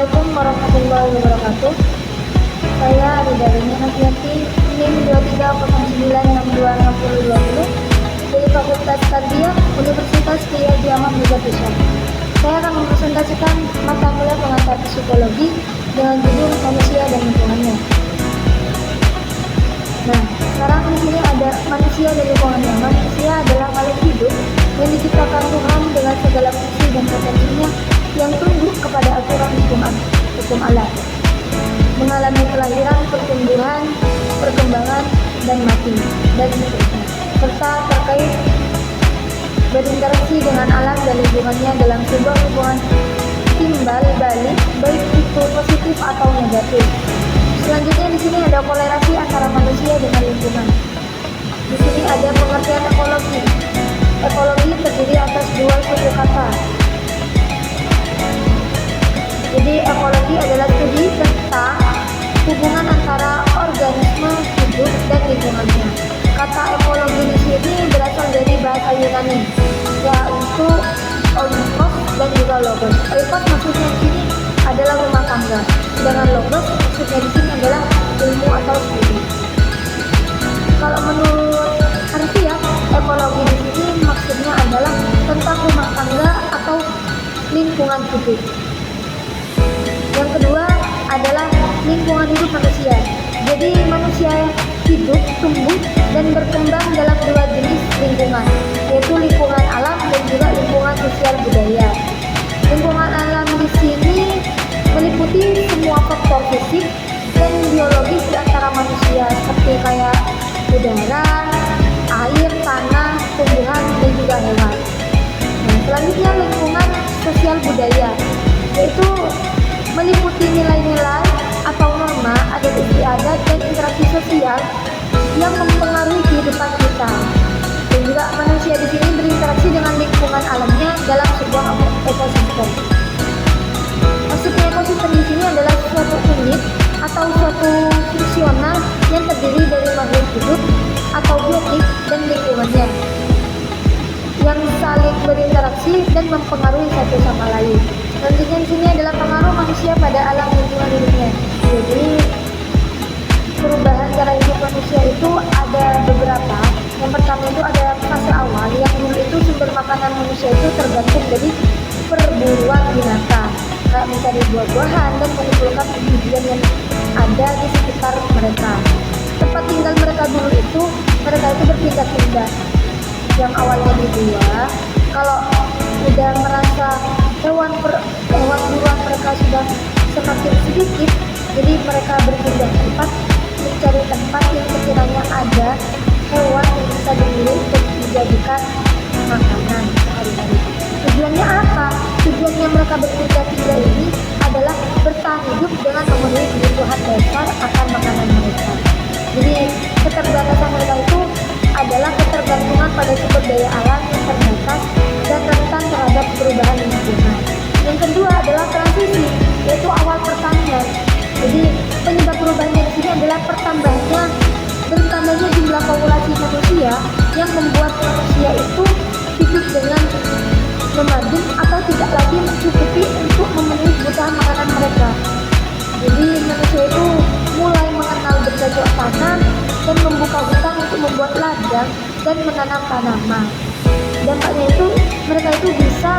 Assalamualaikum warahmatullahi wabarakatuh. Saya Ridalina Nafiati, NIM 2309626020 dari Fakultas Tarbiyah Universitas Kiai Haji Ahmad Muzafar. Saya akan mempresentasikan mata kuliah pengantar psikologi dengan judul manusia dan lingkungannya. Nah, sekarang di sini ada manusia dan lingkungannya. Manusia adalah makhluk hidup yang diciptakan Tuhan dengan segala fungsi dan potensinya yang tunduk kepada aturan hukum alam, mengalami kelahiran, pertumbuhan, perkembangan, dan mati, dan seterusnya, serta terkait berinteraksi dengan alam dan lingkungannya dalam sebuah hubungan timbal balik, baik itu positif atau negatif. Selanjutnya di sini ada korelasi antara manusia dengan lingkungan. Di sini ada pengertian ekologi. Ekologi terdiri atas dua suku kata. Jadi ekologi adalah studi tentang hubungan antara organisme hidup dan lingkungannya. Kata ekologi di sini berasal dari bahasa Yunani, yaitu oikos dan juga logos. Oikos maksudnya di sini adalah rumah tangga, sedangkan logos maksudnya di sini adalah ilmu atau studi. Kalau menurut harfiah, ekologi di sini maksudnya adalah tentang rumah tangga atau lingkungan hidup. Yang kedua adalah lingkungan hidup manusia. Jadi manusia hidup, tumbuh, dan berkembang dalam dua jenis lingkungan, yaitu lingkungan alam dan juga lingkungan sosial budaya. Lingkungan alam di sini meliputi semua faktor fisik dan biologis di antara manusia, seperti kayak udara, air, tanah, tumbuhan, dan juga hewan. Nah, selanjutnya lingkungan sosial budaya, yaitu meliputi nilai-nilai atau norma, adat istiadat, dan interaksi sosial yang mempengaruhi kehidupan kita. Dan juga manusia di sini berinteraksi dengan lingkungan alamnya dalam sebuah ekosistem. Maksudnya ekosistem di sini adalah suatu unit atau suatu fungsional yang terdiri dari makhluk hidup atau biotik dan lingkungannya yang saling berinteraksi dan mempengaruhi satu sama lain. Selanjutnya di sini adalah pengaruh manusia pada alam lingkungan hidupnya. Jadi perubahan cara hidup manusia itu ada beberapa. Yang pertama itu ada fase awal, yang dulu itu sumber makanan manusia itu tergantung dari perburuan binatang, kayak mencari buah-buahan dan mengumpulkan biji-bijian yang ada di sekitar mereka. Tempat tinggal mereka dulu itu, mereka itu berpindah-pindah. Yang awalnya di gua, kalau udah merasa hewan buruan mereka sudah semakin sedikit, jadi mereka berpindah tempat, mencari tempat yang sekiranya ada hewan yang bisa diburu untuk dijadikan makanan sehari-hari. Tujuannya apa? Tujuannya mereka berpindah-pindah ini adalah bertahan hidup dengan memenuhi kebutuhan dasar akan makanan mereka. Jadi keterbatasan mereka itu adalah ketergantungan pada sumber daya alam yang terbatas dan rentan terhadap perubahan lingkungan. Yang kedua adalah transisi, yaitu awal pertanian. Jadi penyebab perubahannya di sini adalah bertambahnya jumlah populasi manusia yang membuat manusia itu hidup dengan memadai atau tidak lagi mencukupi untuk memenuhi kebutuhan makanan mereka. Jadi manusia itu mulai mengenal bercocok tanam dan membuka hutan untuk membuat ladang dan menanam tanaman. Dampaknya itu mereka itu bisa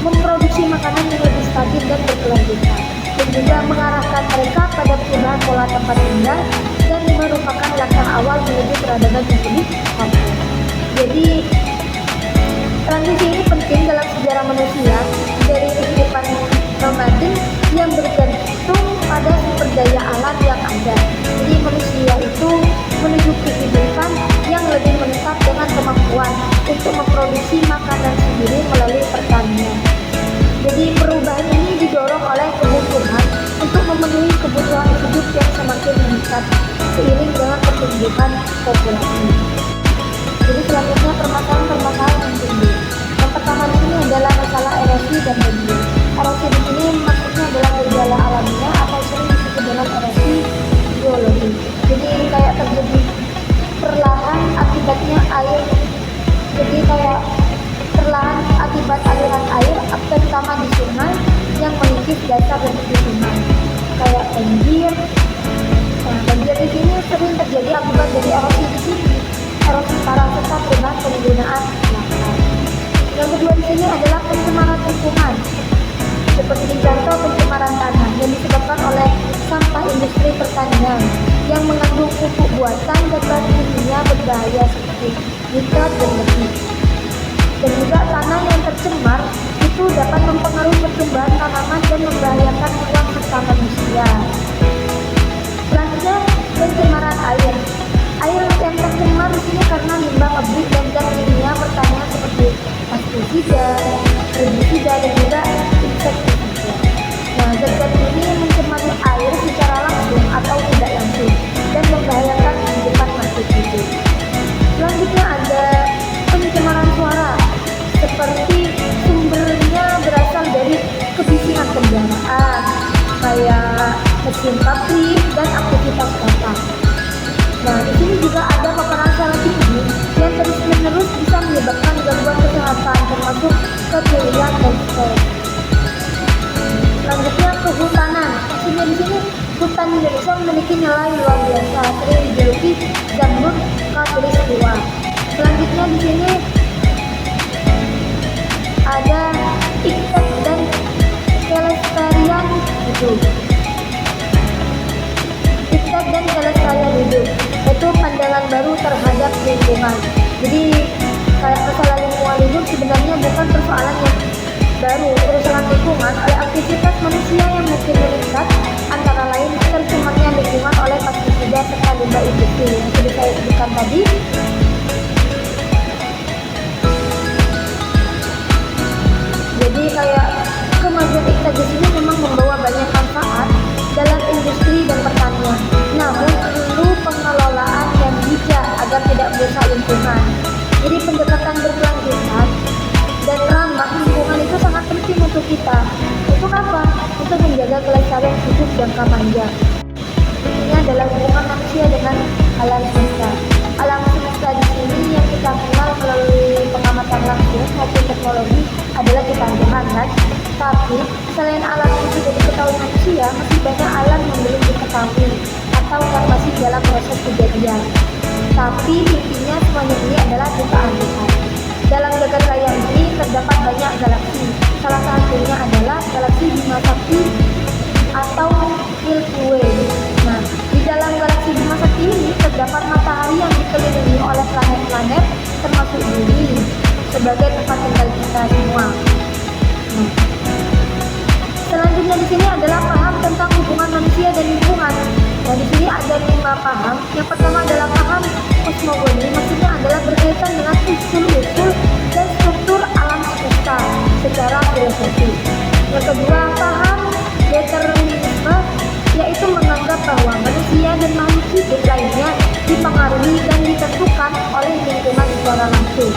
memproduksi makanan yang lebih stabil dan berkelanjutan, dan juga mengarahkan mereka pada perubahan pola tempat tinggal dan merupakan langkah awal menuju peradaban yang lebih kompleks. Jadi transisi ini penting dalam sejarah manusia dari kehidupan nomaden yang bergantung pada sumber daya alam yang ada. Jadi manusia itu menuju kehidupan yang lebih menetap dengan kemampuan untuk memproduksi makanan sendiri melalui pertanian. Jadi perubahan ini didorong oleh kebutuhan untuk memenuhi kebutuhan hidup yang semakin meningkat seiring dengan pertumbuhan populasi. Jadi selanjutnya permasalahan yang timbul. Yang pertama di sini adalah masalah erosi dan banjir. Erosi di sini maksudnya adalah gejala alamiah atau sering disebut dengan erosi geologi. Jadi kayak terjadi perlahan akibatnya air. Jadi kayak perlahan akibat aliran air, terutama di sungai yang mengikis dasar dan lingkungan, kayak banjir. Nah, banjir di sini sering terjadi akibat dari erosi di sini, erosi parah serta perubahan penggunaan lahan. Yang kedua di sini adalah pencemaran lingkungan, seperti contoh pencemaran tanah yang disebabkan oleh sampah industri pertanian yang mengandung pupuk buatan dan bahan kimia berbahaya seperti nitrat dan lebih. Dan juga tanah yang tercemar itu dapat mempengaruhi pertumbuhan tanaman dan membahayakan ruang serta manusia. Selanjutnya, pencemaran air. Air yang tercemar di sini karena limbah pabrik dan zat kimia pertanian seperti pestisida, herbisida dan juga insektisida. Nah, zat-zat ini mencemari air secara langsung atau tidak langsung dan membahayakan kehidupan makhluk hidup. Selanjutnya ada pencemaran suara, seperti sumbernya berasal dari kebisingan kendaraan, kayak mesin pabrik dan aktivitas kota. Nah, di sini juga ada paparan siaran tinggi yang terus-menerus bisa menyebabkan gangguan kesehatan, termasuk kecurian dan stres. Selanjutnya, kehutanan. Maksudnya di sini hutan Indonesia memiliki nilai luar biasa, sering dijuluki Zamrud Khatulistiwa. Selanjutnya di sini ada iktek dan kelestarian hidup. Iktek dan kelestarian hidup itu pandangan baru terhadap lingkungan. Jadi kayak masalah lingkungan hidup sebenarnya bukan persoalan yang baru. Persoalan lingkungan oleh aktivitas manusia yang mungkin meningkat, antara lain tercemarnya lingkungan oleh pestisida serta limbah industri yang sudah saya sebutkan tadi. Jadi kayak kemajuan iktek di sini memang membawa banyak manfaat dalam industri dan pertanian. Namun perlu pengelolaan yang bijak agar tidak merusak lingkungan. Jadi pendekatan berkelanjutan dan ramah lingkungan itu sangat penting untuk kita. Untuk apa? Untuk menjaga kelestarian hidup jangka panjang. Ini adalah hubungan manusia dengan alam semesta. Alam semesta di sini yang kita kenal melalui pengamatan langsung maupun teknologi adalah ciptaan kan? Tapi selain alam yang sudah diketahui manusia, masih banyak alam yang belum diketahui atau yang masih dalam proses kejadian. Tapi intinya semuanya ini adalah ciptaan Tuhan. Dalam jagat raya ini terdapat banyak galaksi. Salah satunya adalah galaksi Bima Sakti atau Milky Way. Nah, di dalam galaksi Bima Sakti ini terdapat matahari yang dikelilingi oleh planet-planet termasuk bumi sebagai tempat tinggal kita semua. Nah, selanjutnya di sini adalah paham tentang hubungan manusia dan lingkungan. Nah, di sini ada 5 paham. Yang pertama adalah paham kosmogoni, maksudnya adalah berkaitan dengan usul-usul dan struktur alam semesta secara filosofi. Yang kedua, paham determinisme, yaitu menganggap bahwa manusia dan makhluk hidup lainnya dipengaruhi dan ditentukan oleh lingkungan secara langsung.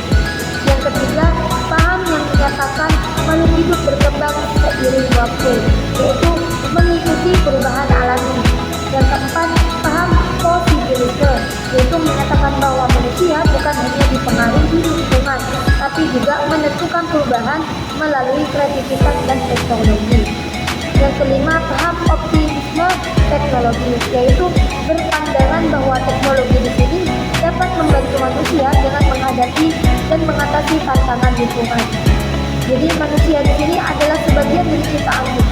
Yang ketiga, paham yang menyatakan makhluk hidup berkembang seiring waktu, yaitu mengikuti perubahan alami. Yang keempat, paham posibilisme, yaitu menyatakan bahwa manusia bukan hanya dipengaruhi lingkungan, tapi juga menentukan perubahan melalui kreativitas dan teknologi. Yang kelima, paham optimisme teknologi, yaitu berpandangan bahwa teknologi di sini dapat membantu manusia dengan menghadapi dan mengatasi tantangan lingkungan. Jadi manusia di sini adalah sebagian dari ciptaan Tuhan.